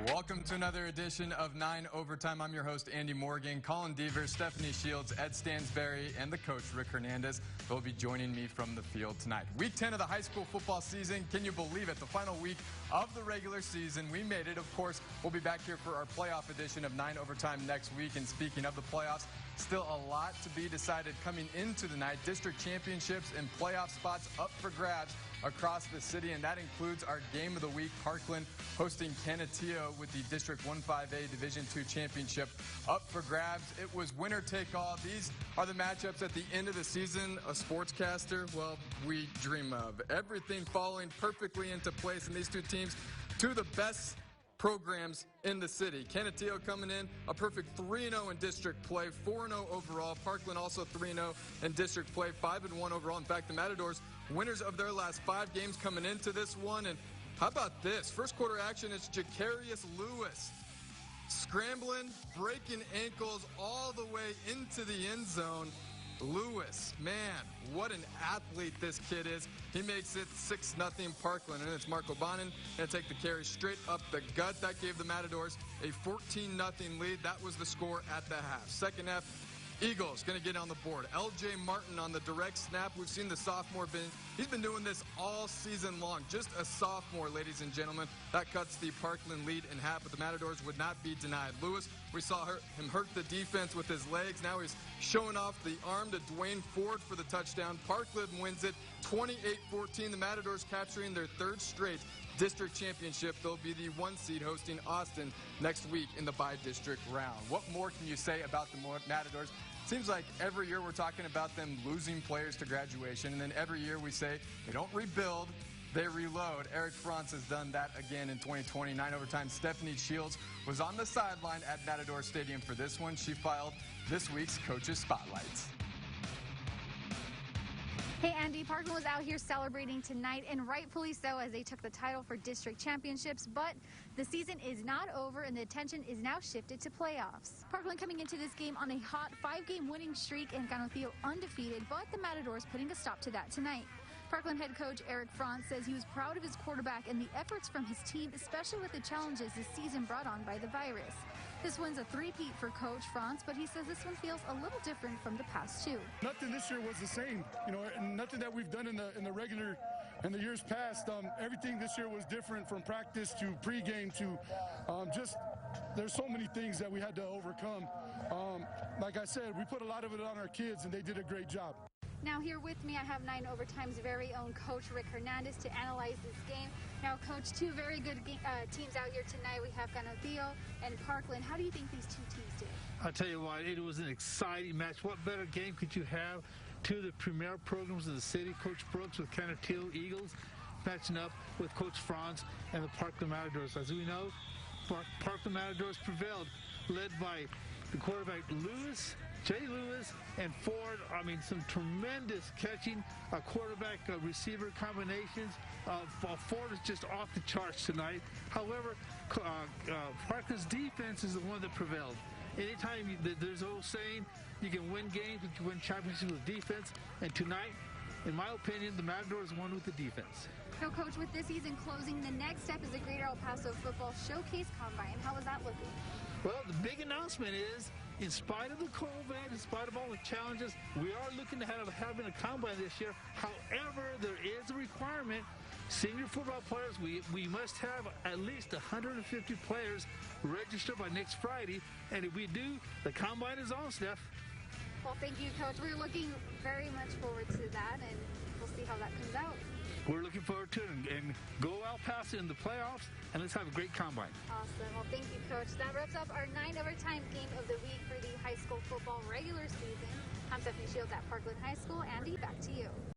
Welcome to another edition of 9 Overtime. I'm your host, Andy Morgan. Colin Deaver, Stephanie Shields, Ed Stansberry, and the coach, Rick Hernandez, will be joining me from the field tonight. Week 10 of the high school football season. Can you believe it? The final week of the regular season. We made it. Of course, we'll be back here for our playoff edition of 9 Overtime next week. And speaking of the playoffs, still a lot to be decided coming into the night. District championships and playoff spots up for grabs across the city, and that includes our game of the week, Parkland hosting Canutillo with the District 1-5A Division II championship up for grabs. It was winner take all. These are the matchups at the end of the season. A sportscaster, well, we dream of. Everything falling perfectly into place, and these two teams, two of the best programs in the city. Canutillo coming in a perfect 3-0 in district play, 4-0 overall. Parkland also 3-0 in district play, 5-1 overall. In fact, the Matadors, winners of their last 5 games coming into this one. And how about this? First quarter action, it's Jacarius Lewis scrambling, breaking ankles all the way into the end zone. Lewis, man, what an athlete this kid is. He makes it 6-0 Parkland, and it's Marco Bonin going to take the carry straight up the gut. That gave the Matadors a 14-0 lead. That was the score at the half. Second half, Eagles going to get on the board. L.J. Martin on the direct snap. We've seen the sophomore. He's been doing this all season long. Just a sophomore, ladies and gentlemen. That cuts the Parkland lead in half, but the Matadors would not be denied. Lewis, we saw him hurt the defense with his legs. Now he's showing off the arm to Dwayne Ford for the touchdown. Parkland wins it 28-14. The Matadors capturing their 3rd straight district championship. They'll be the 1 seed hosting Austin next week in the bi-district round. What more can you say about the Matadors? Seems like every year we're talking about them losing players to graduation, and then every year we say they don't rebuild, they reload. Eric Franz has done that again in 2020. 9 Overtime. Stephanie Shields was on the sideline at Matador Stadium for this one. She filed this week's Coaches Spotlights. Hey Andy, Parkland was out here celebrating tonight, and rightfully so, as they took the title for district championships, but the season is not over and the attention is now shifted to playoffs. Parkland coming into this game on a hot 5-game winning streak and Canutillo undefeated, but the Matadors putting a stop to that tonight. Parkland head coach Eric Franz says he was proud of his quarterback and the efforts from his team, especially with the challenges this season brought on by the virus. This one's a three-peat for Coach Franz, but he says this one feels a little different from the past 2. Nothing this year was the same. You know, nothing that we've done in the regular in the years past. Everything this year was different, from practice to pregame to just there's so many things that we had to overcome. Like I said, we put a lot of it on our kids, and they did a great job. Now here with me, I have 9 Overtime's very own coach, Rick Hernandez, to analyze this game. Now, Coach, 2 very good teams out here tonight. We have Canutillo and Parkland. How do you think these 2 teams did? I'll tell you what, it was an exciting match. What better game could you have? 2 of the premier programs in the city, Coach Brooks with Canutillo Eagles, matching up with Coach Franz and the Parkland Matadors. As we know, Parkland Matadors prevailed, led by the quarterback Jay Lewis, and Ford. I mean, some tremendous catching, quarterback receiver combinations. Ford is just off the charts tonight. However, Parkland's defense is the one that prevailed. Anytime there's an old saying, you can win games, you can win championships with defense. And tonight, in my opinion, the Matadors won with the defense. So, Coach, with this season closing, the next step is the Greater El Paso Football Showcase Combine. How is that looking? Well, the big announcement is, in spite of the COVID, in spite of all the challenges, we are looking to having a combine this year. However, there is a requirement. Senior football players, we must have at least 150 players registered by next Friday. And if we do, the combine is on, Steph. Well, thank you, Coach. We're looking very much forward to that, and we'll see how that comes out. We're looking forward to it, and go El Paso in the playoffs, and let's have a great combine. Awesome. Well, thank you, Coach. That wraps up our 9 Overtime game of the week for the high school football regular season. I'm Stephanie Shields at Parkland High School. Andy, back to you.